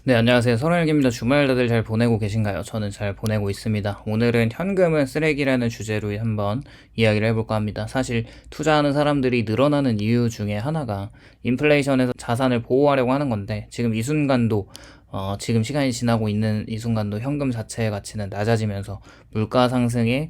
네, 안녕하세요. 설원일기입니다. 주말 다들 잘 보내고 계신가요? 저는 잘 보내고 있습니다. 오늘은 현금은 쓰레기라는 주제로 한번 이야기를 해볼까 합니다. 사실 투자하는 사람들이 늘어나는 이유 중에 하나가 인플레이션에서 자산을 보호하려고 하는 건데, 지금 이 순간도 지금 시간이 지나고 있는 이 순간도 현금 자체의 가치는 낮아지면서 물가 상승에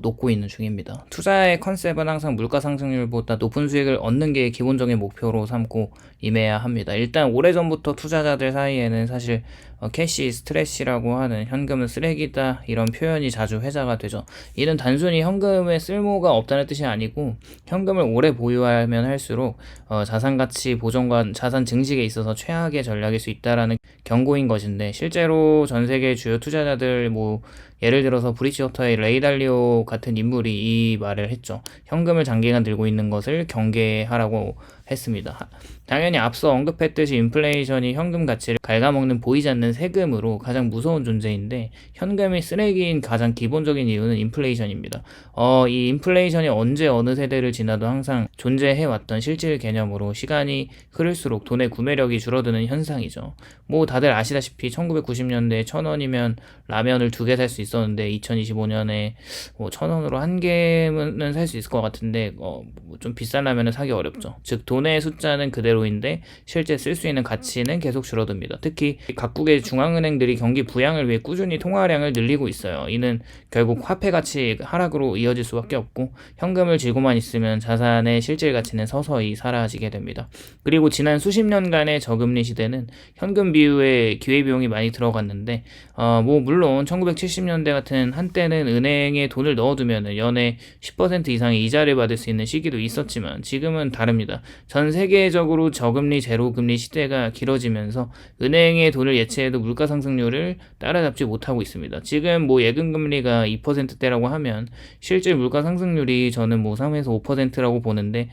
녹고 있는 중입니다. 투자의 컨셉은 항상 물가 상승률보다 높은 수익을 얻는 게 기본적인 목표로 삼고 임해야 합니다. 일단 오래전부터 투자자들 사이에는 사실 캐시 스트레시라고 하는 현금은 쓰레기다 이런 표현이 자주 회자가 되죠. 이는 단순히 현금의 쓸모가 없다는 뜻이 아니고 현금을 오래 보유하면 할수록 자산 가치 보존과 자산 증식에 있어서 최악의 전략일 수 있다라는 경고인 것인데, 실제로 전 세계 주요 투자자들 예를 들어서 브리지워터의 레이 달리오 같은 인물이 이 말을 했죠. 현금을 장기간 들고 있는 것을 경계하라고 했습니다. 당연히 앞서 언급했듯이 인플레이션이 현금 가치를 갉아먹는 보이지 않는 세금으로 가장 무서운 존재인데, 현금이 쓰레기인 가장 기본적인 이유는 인플레이션입니다. 이 인플레이션이 언제 어느 세대를 지나도 항상 존재해왔던 실질 개념으로 시간이 흐를수록 돈의 구매력이 줄어드는 현상이죠. 다들 아시다시피 1990년대에 1,000원이면 라면을 2개 살 수 있었는데 2025년에 1,000원으로 한 개는 살 수 있을 것 같은데 좀 비싼 라면은 사기 어렵죠. 즉 돈의 숫자는 그대로인데 실제 쓸 수 있는 가치는 계속 줄어듭니다. 특히 각국의 중앙은행들이 경기 부양을 위해 꾸준히 통화량을 늘리고 있어요. 이는 결국 화폐 가치 하락으로 이어질 수밖에 없고, 현금을 쥐고만 있으면 자산의 실질 가치는 서서히 사라지게 됩니다. 그리고 지난 수십 년간의 저금리 시대는 현금 비율에 기회비용이 많이 들어갔는데 물론 1970년대 같은 한때는 은행에 돈을 넣어두면 연에 10% 이상의 이자를 받을 수 있는 시기도 있었지만 지금은 다릅니다. 전 세계적으로 저금리 제로금리 시대가 길어지면서 은행의 돈을 예치해도 물가 상승률을 따라잡지 못하고 있습니다. 지금 예금금리가 2%대라고 하면 실질 물가 상승률이 저는 3에서 5%라고 보는데,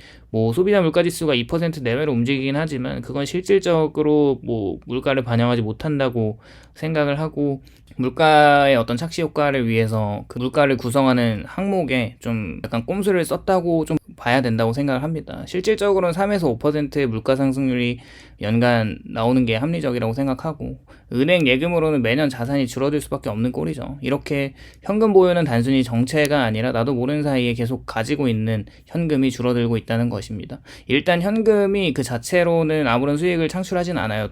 소비자 물가지수가 2% 내외로 움직이긴 하지만 그건 실질적으로 물가를 반영하지 못한다고 생각을 하고, 물가의 어떤 착시 효과를 위해서 그 물가를 구성하는 항목에 좀 약간 꼼수를 썼다고 좀 봐야 된다고 생각을 합니다. 실질적으로는 3에서 5%의 물가 상승률이 연간 나오는 게 합리적이라고 생각하고, 은행 예금으로는 매년 자산이 줄어들 수밖에 없는 꼴이죠. 이렇게 현금 보유는 단순히 정체가 아니라 나도 모르는 사이에 계속 가지고 있는 현금이 줄어들고 있다는 것입니다. 일단 현금이 그 자체로는 아무런 수익을 창출하진 않아요.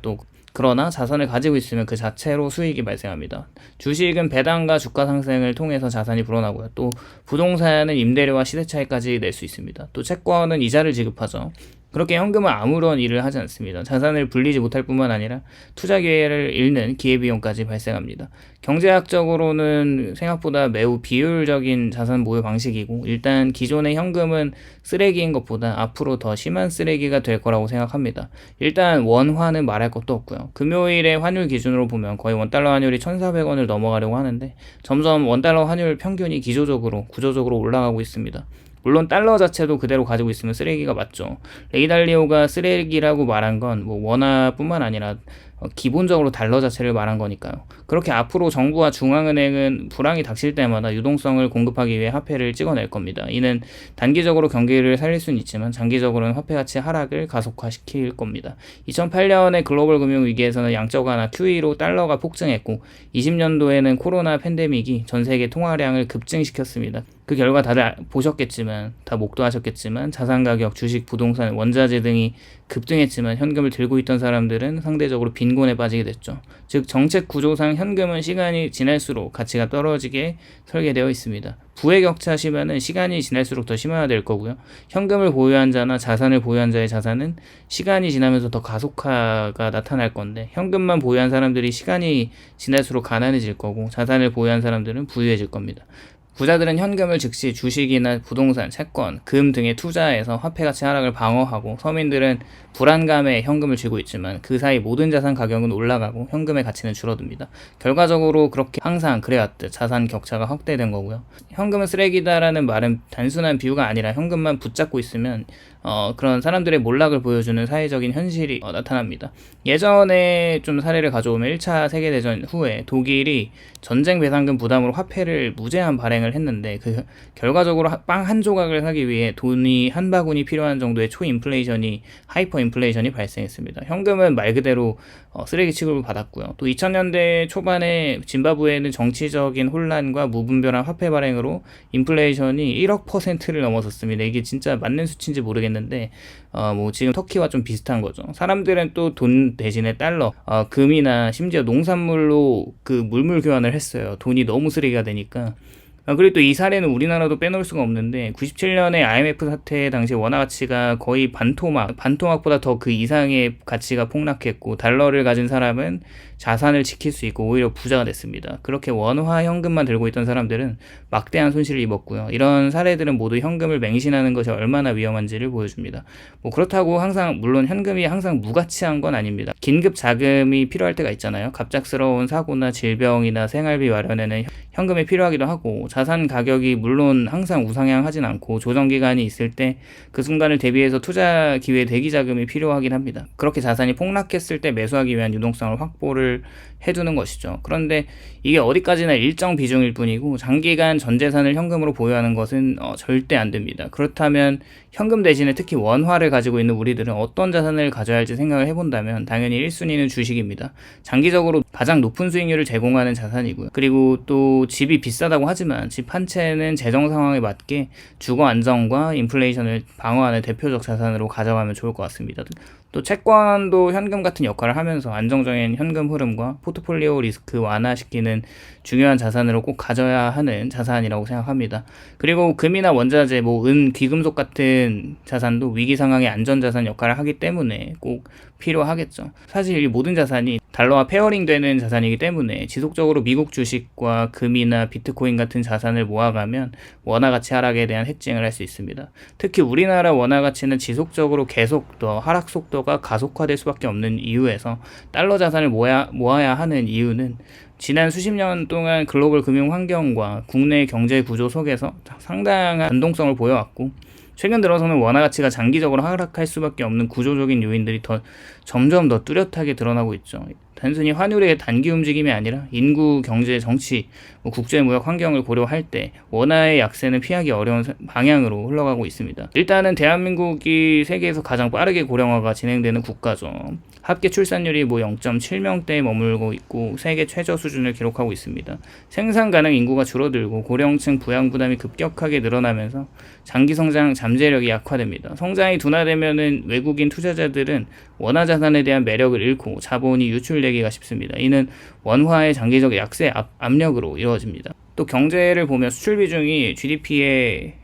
그러나 자산을 가지고 있으면 그 자체로 수익이 발생합니다. 주식은 배당과 주가 상승을 통해서 자산이 불어나고요. 또 부동산은 임대료와 시세 차익까지 낼 수 있습니다. 또 채권은 이자를 지급하죠. 그렇게 현금은 아무런 일을 하지 않습니다. 자산을 불리지 못할 뿐만 아니라 투자 기회를 잃는 기회비용까지 발생합니다. 경제학적으로는 생각보다 매우 비효율적인 자산 보유 방식이고, 일단 기존의 현금은 쓰레기인 것보다 앞으로 더 심한 쓰레기가 될 거라고 생각합니다. 일단 원화는 말할 것도 없고요. 금요일의 환율 기준으로 보면 거의 원달러 환율이 1,400원을 넘어가려고 하는데 점점 원달러 환율 평균이 구조적으로 올라가고 있습니다. 물론 달러 자체도 그대로 가지고 있으면 쓰레기가 맞죠. 레이 달리오가 쓰레기라고 말한 건 원화뿐만 아니라 기본적으로 달러 자체를 말한 거니까요. 그렇게 앞으로 정부와 중앙은행은 불황이 닥칠 때마다 유동성을 공급하기 위해 화폐를 찍어낼 겁니다. 이는 단기적으로 경기를 살릴 수는 있지만 장기적으로는 화폐 가치 하락을 가속화시킬 겁니다. 2008년의 글로벌 금융위기에서는 양적 완화 QE로 달러가 폭증했고, 20년도에는 코로나 팬데믹이 전 세계 통화량을 급증시켰습니다. 그 결과 다들 보셨겠지만, 다 목도하셨겠지만 자산 가격, 주식, 부동산, 원자재 등이 급등했지만 현금을 들고 있던 사람들은 상대적으로 빈곤에 빠지게 됐죠. 즉 정책 구조상 현금은 시간이 지날수록 가치가 떨어지게 설계되어 있습니다. 부의 격차 심화는 시간이 지날수록 더 심화될 거고요. 현금을 보유한 자나 자산을 보유한 자의 자산은 시간이 지나면서 더 가속화가 나타날 건데, 현금만 보유한 사람들이 시간이 지날수록 가난해질 거고 자산을 보유한 사람들은 부유해질 겁니다. 부자들은 현금을 즉시 주식이나 부동산, 채권, 금 등에 투자해서 화폐 가치 하락을 방어하고, 서민들은 불안감에 현금을 쥐고 있지만 그 사이 모든 자산 가격은 올라가고 현금의 가치는 줄어듭니다. 결과적으로 그렇게 항상 그래왔듯 자산 격차가 확대된 거고요. 현금은 쓰레기다라는 말은 단순한 비유가 아니라 현금만 붙잡고 있으면 그런 사람들의 몰락을 보여주는 사회적인 현실이 나타납니다. 예전에 좀 사례를 가져오면 1차 세계대전 후에 독일이 전쟁 배상금 부담으로 화폐를 무제한 발행을 발생을 했는데 그 결과적으로 빵 한 조각을 사기 위해 돈이 한 바구니 필요한 정도의 초인플레이션이 하이퍼 인플레이션이 발생했습니다. 현금은 말 그대로 쓰레기 취급을 받았고요. 또 2000년대 초반에 짐바브웨는 정치적인 혼란과 무분별한 화폐 발행으로 인플레이션이 1억 %를 넘어섰습니다. 이게 진짜 맞는 수치인지 모르겠는데 뭐 지금 터키와 좀 비슷한 거죠. 사람들은 또 돈 대신에 달러, 금이나 심지어 농산물로 그 물물 교환을 했어요. 돈이 너무 쓰레기가 되니까. 그리고 또 이 사례는 우리나라도 빼놓을 수가 없는데 97년에 IMF 사태 당시 원화 가치가 거의 반토막보다 더 그 이상의 가치가 폭락했고 달러를 가진 사람은 자산을 지킬 수 있고 오히려 부자가 됐습니다. 그렇게 원화 현금만 들고 있던 사람들은 막대한 손실을 입었고요. 이런 사례들은 모두 현금을 맹신하는 것이 얼마나 위험한지를 보여줍니다. 뭐 그렇다고 물론 현금이 항상 무가치한 건 아닙니다. 긴급 자금이 필요할 때가 있잖아요. 갑작스러운 사고나 질병이나 생활비 마련에는 현금이 필요하기도 하고 자산 가격이 물론 항상 우상향하진 않고 조정기간이 있을 때 그 순간을 대비해서 투자 기회 대기 자금이 필요하긴 합니다. 그렇게 자산이 폭락했을 때 매수하기 위한 유동성을 확보를 해두는 것이죠. 그런데 이게 어디까지나 일정 비중일 뿐이고 장기간 전 재산을 현금으로 보유하는 것은 절대 안 됩니다. 그렇다면 현금 대신에 특히 원화를 가지고 있는 우리들은 어떤 자산을 가져야 할지 생각을 해본다면 당연히 1순위는 주식입니다. 장기적으로 가장 높은 수익률을 제공하는 자산이고요. 그리고 또 집이 비싸다고 하지만 집 한 채는 재정 상황에 맞게 주거 안정과 인플레이션을 방어하는 대표적 자산으로 가져가면 좋을 것 같습니다. 또 채권도 현금 같은 역할을 하면서 안정적인 현금 흐름과 포트폴리오 리스크 완화시키는 중요한 자산으로 꼭 가져야 하는 자산이라고 생각합니다. 그리고 금이나 원자재, 은, 귀금속 같은 자산도 위기 상황의 안전자산 역할을 하기 때문에 꼭 필요하겠죠. 사실 이 모든 자산이 달러와 페어링 되는 자산이기 때문에 지속적으로 미국 주식과 금이나 비트코인 같은 자산을 모아가면 원화 가치 하락에 대한 해칭을 할 수 있습니다. 특히 우리나라 원화 가치는 지속적으로 계속 더 하락 속도가 가속화될 수밖에 없는 이유에서 달러 자산을 모아야 하는 이유는 지난 수십 년 동안 글로벌 금융 환경과 국내 경제 구조 속에서 상당한 변동성을 보여왔고 최근 들어서는 원화 가치가 장기적으로 하락할 수밖에 없는 구조적인 요인들이 점점 더 뚜렷하게 드러나고 있죠. 단순히 환율의 단기 움직임이 아니라 인구, 경제, 정치, 국제무역 환경을 고려할 때 원화의 약세는 피하기 어려운 방향으로 흘러가고 있습니다. 일단은 대한민국이 세계에서 가장 빠르게 고령화가 진행되는 국가죠. 합계 출산율이 0.7명대에 머물고 있고 세계 최저 수준을 기록하고 있습니다. 생산 가능 인구가 줄어들고 고령층 부양 부담이 급격하게 늘어나면서 장기 성장 잠재력이 약화됩니다. 성장이 둔화되면은 외국인 투자자들은 원화 자산에 대한 매력을 잃고 자본이 유출되기가 쉽습니다. 이는 원화의 장기적 약세 압력으로 이루어집니다. 또 경제를 보면 수출 비중이 GDP의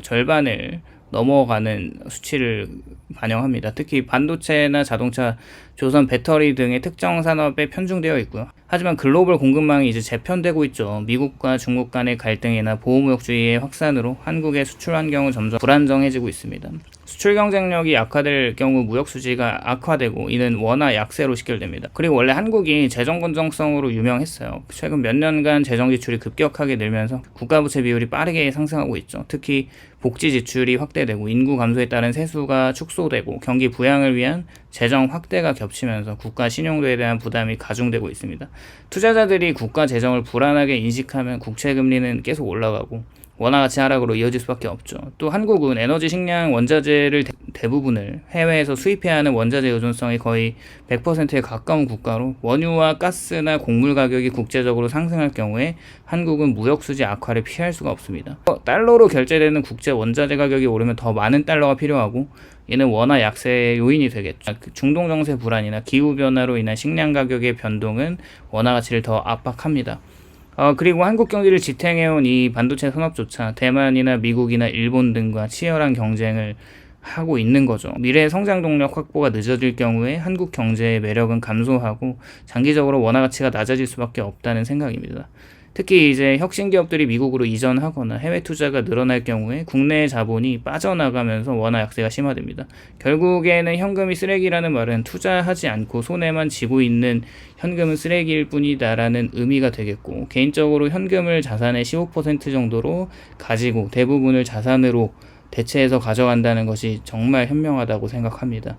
절반을 넘어가는 수치를 반영합니다. 특히 반도체나 자동차, 조선, 배터리 등의 특정 산업에 편중되어 있고요. 하지만 글로벌 공급망이 이제 재편되고 있죠. 미국과 중국 간의 갈등이나 보호무역주의의 확산으로 한국의 수출 환경은 점점 불안정해지고 있습니다. 수출 경쟁력이 약화될 경우 무역 수지가 악화되고 이는 원화 약세로 직결됩니다. 그리고 원래 한국이 재정 건전성으로 유명했어요. 최근 몇 년간 재정 지출이 급격하게 늘면서 국가 부채 비율이 빠르게 상승하고 있죠. 특히 복지 지출이 확대되고 인구 감소에 따른 세수가 축소되고 경기 부양을 위한 재정 확대가 겹치면서 국가 신용도에 대한 부담이 가중되고 있습니다. 투자자들이 국가 재정을 불안하게 인식하면 국채 금리는 계속 올라가고 원화 가치 하락으로 이어질 수밖에 없죠. 또 한국은 에너지, 식량, 원자재를 대부분을 해외에서 수입해야 하는 원자재 의존성이 거의 100%에 가까운 국가로 원유와 가스나 곡물 가격이 국제적으로 상승할 경우에 한국은 무역 수지 악화를 피할 수가 없습니다. 달러로 결제되는 국제 원자재 가격이 오르면 더 많은 달러가 필요하고 이는 원화 약세의 요인이 되겠죠. 중동 정세 불안이나 기후 변화로 인한 식량 가격의 변동은 원화 가치를 더 압박합니다. 그리고 한국 경기를 지탱해온 이 반도체 산업조차 대만이나 미국이나 일본 등과 치열한 경쟁을 하고 있는 거죠. 미래의 성장 동력 확보가 늦어질 경우에 한국 경제의 매력은 감소하고 장기적으로 원화 가치가 낮아질 수밖에 없다는 생각입니다. 특히 이제 혁신 기업들이 미국으로 이전하거나 해외 투자가 늘어날 경우에 국내 자본이 빠져나가면서 원화 약세가 심화됩니다. 결국에는 현금이 쓰레기라는 말은 투자하지 않고 손해만 쥐고 있는 현금은 쓰레기일 뿐이다라는 의미가 되겠고, 개인적으로 현금을 자산의 15% 정도로 가지고 대부분을 자산으로 대체해서 가져간다는 것이 정말 현명하다고 생각합니다.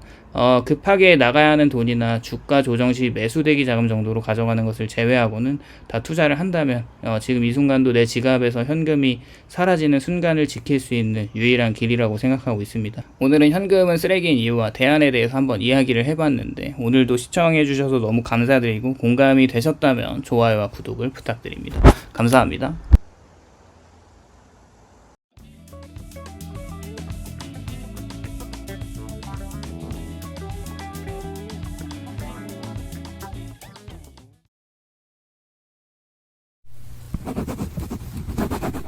급하게 나가야 하는 돈이나 주가 조정 시 매수대기 자금 정도로 가져가는 것을 제외하고는 다 투자를 한다면 지금 이 순간도 내 지갑에서 현금이 사라지는 순간을 지킬 수 있는 유일한 길이라고 생각하고 있습니다. 오늘은 현금은 쓰레기인 이유와 대안에 대해서 한번 이야기를 해봤는데, 오늘도 시청해 주셔서 너무 감사드리고 공감이 되셨다면 좋아요와 구독을 부탁드립니다. 감사합니다.